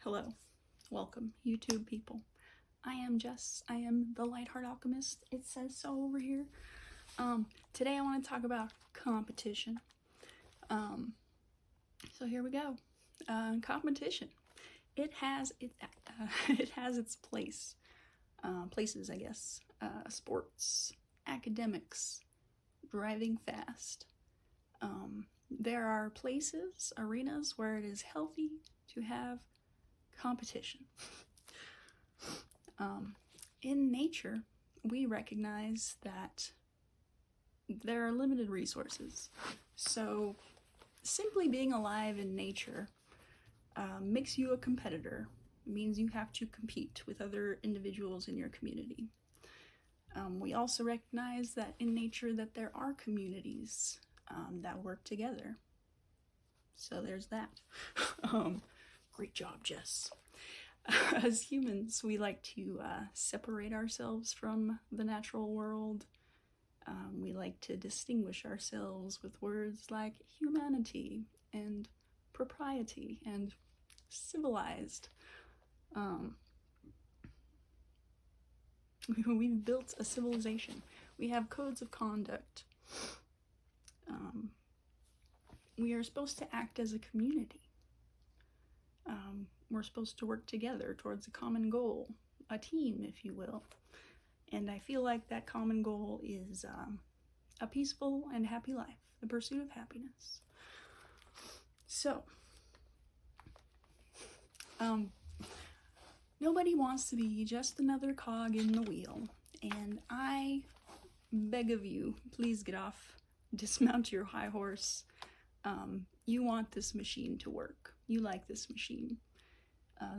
Hello, welcome, YouTube people. I am Jess. I am the Lightheart Alchemist. It says so over here. Today I want to talk about competition. So here we go. Competition. It has its places, I guess. Sports, academics, driving fast. There are places, arenas where it is healthy to have competition. In nature, we recognize that there are limited resources. So simply being alive in nature makes you a competitor. It means you have to compete with other individuals in your community. We also recognize that in nature that there are communities that work together. So there's that. Great job, Jess. As humans, we like to separate ourselves from the natural world. We like to distinguish ourselves with words like humanity and propriety and civilized. We've built a civilization. We have codes of conduct. We are supposed to act as a community. We're supposed to work together towards a common goal, a team, if you will. And I feel like that common goal is a peaceful and happy life, the pursuit of happiness. So, nobody wants to be just another cog in the wheel. And I beg of you, please get off, dismount your high horse. You want this machine to work. You like this machine.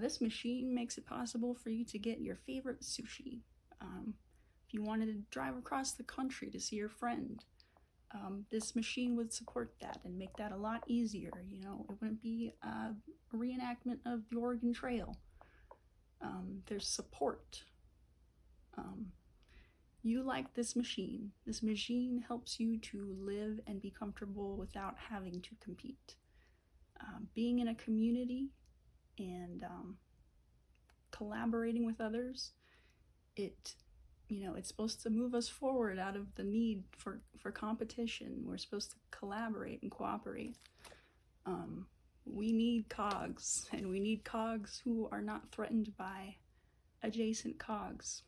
This machine makes it possible for you to get your favorite sushi. If you wanted to drive across the country to see your friend, this machine would support that and make that a lot easier. You know, it wouldn't be a reenactment of the Oregon Trail. There's support. You like this machine. This machine helps you to live and be comfortable without having to compete. Being in a community and collaborating with others, it's supposed to move us forward out of the need for competition. We're supposed to collaborate and cooperate. We need cogs, and we need cogs who are not threatened by adjacent cogs.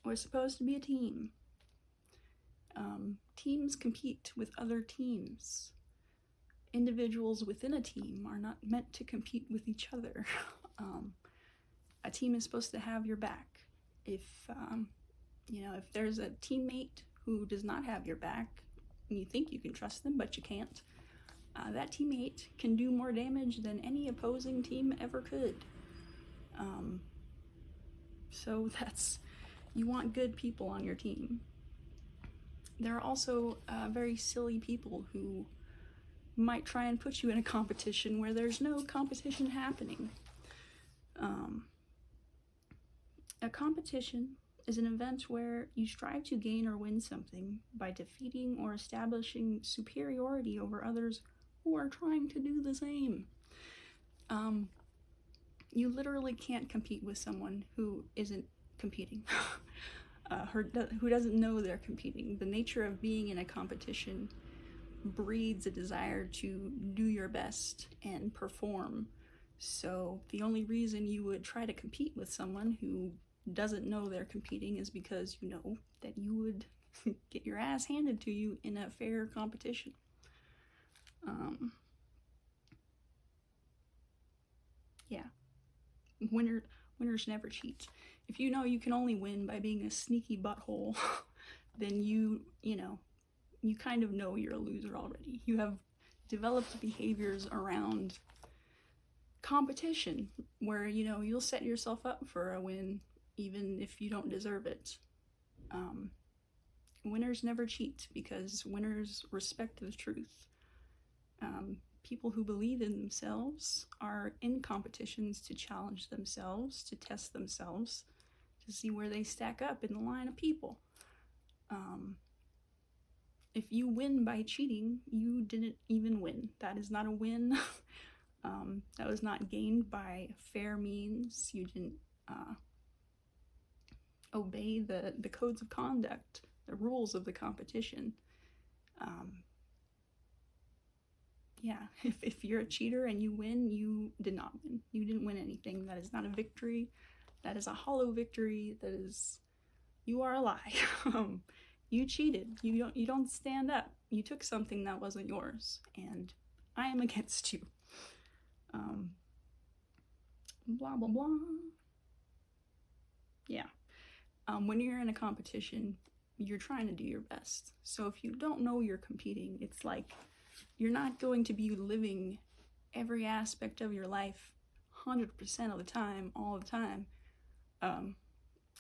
We're supposed to be a team. Teams compete with other teams. Individuals within a team are not meant to compete with each other. A team is supposed to have your back. If there's a teammate who does not have your back, and you think you can trust them, but you can't, that teammate can do more damage than any opposing team ever could. So you want good people on your team. There are also very silly people who might try and put you in a competition where there's no competition happening. A competition is an event where you strive to gain or win something by defeating or establishing superiority over others who are trying to do the same. You literally can't compete with someone who isn't competing, who doesn't know they're competing. The nature of being in a competition breeds a desire to do your best and perform. So the only reason you would try to compete with someone who doesn't know they're competing is because you know that you would get your ass handed to you in a fair competition. Yeah. Winners never cheat. If you know you can only win by being a sneaky butthole, then you kind of know you're a loser already. You have developed behaviors around competition where you'll set yourself up for a win even if you don't deserve it. Winners never cheat because winners respect the truth. People who believe in themselves are in competitions to challenge themselves, to test themselves, to see where they stack up in the line of people. if you win by cheating, you didn't even win. That is not a win. That was not gained by fair means. You didn't obey the codes of conduct, the rules of the competition. Yeah, if you're a cheater and you win, you did not win. You didn't win anything. That is not a victory. That is a hollow victory. That is, you are a lie. You cheated. You don't stand up. You took something that wasn't yours, and I am against you. Blah blah blah. Yeah. When you're in a competition, you're trying to do your best. So if you don't know you're competing, it's like you're not going to be living every aspect of your life 100% of the time, all the time,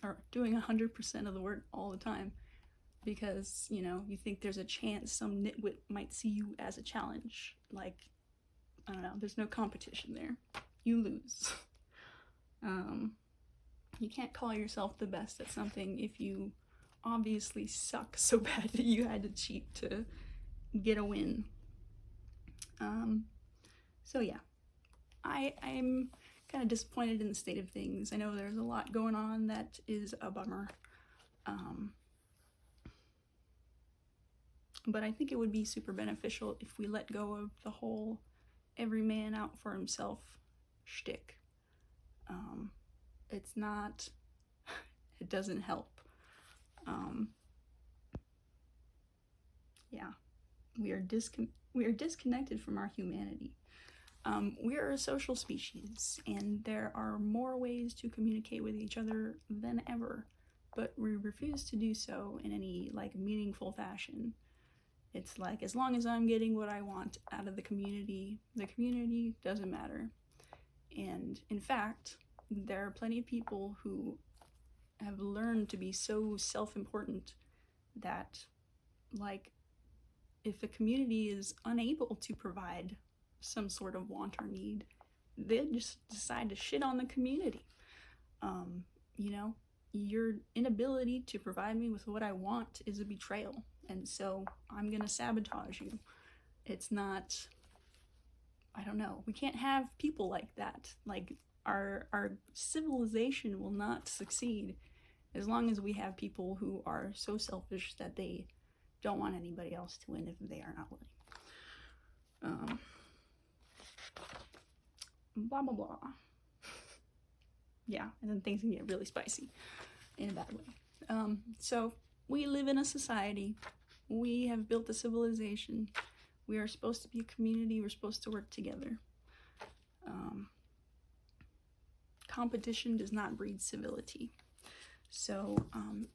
or doing 100% of the work all the time, because, you know, you think there's a chance some nitwit might see you as a challenge. Like, I don't know, there's no competition there. You lose. You can't call yourself the best at something if you obviously suck so bad that you had to cheat to get a win. So yeah, I'm kind of disappointed in the state of things. I know there's a lot going on that is a bummer. But I think it would be super beneficial if we let go of the whole every man out for himself shtick. It's not, it doesn't help. Yeah, we are disconnected from our humanity. We are a social species, and there are more ways to communicate with each other than ever, but we refuse to do so in any like meaningful fashion. It's like, as long as I'm getting what I want out of the community doesn't matter. And in fact, there are plenty of people who have learned to be so self-important that, like, if the community is unable to provide some sort of want or need, they just decide to shit on the community. You know, your inability to provide me with what I want is a betrayal, and so I'm gonna sabotage you. It's not, I don't know, we can't have people like that. Like, our civilization will not succeed as long as we have people who are so selfish that they don't want anybody else to win if they are not winning. Blah blah blah. Yeah, and then things can get really spicy in a bad way. So we live in a society. We have built a civilization. We are supposed to be a community. We're supposed to work together. Competition does not breed civility. So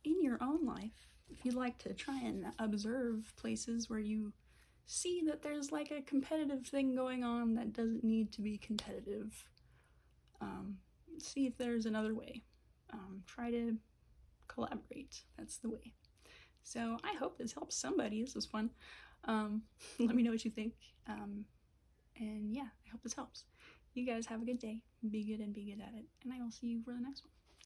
in your own life, if you'd like to try and observe places where you see that there's like a competitive thing going on that doesn't need to be competitive, see if there's another way. Try to collaborate. That's the way. So I hope this helps somebody. This was fun. Let me know what you think. And yeah, I hope this helps. You guys have a good day. Be good and be good at it. And I will see you for the next one.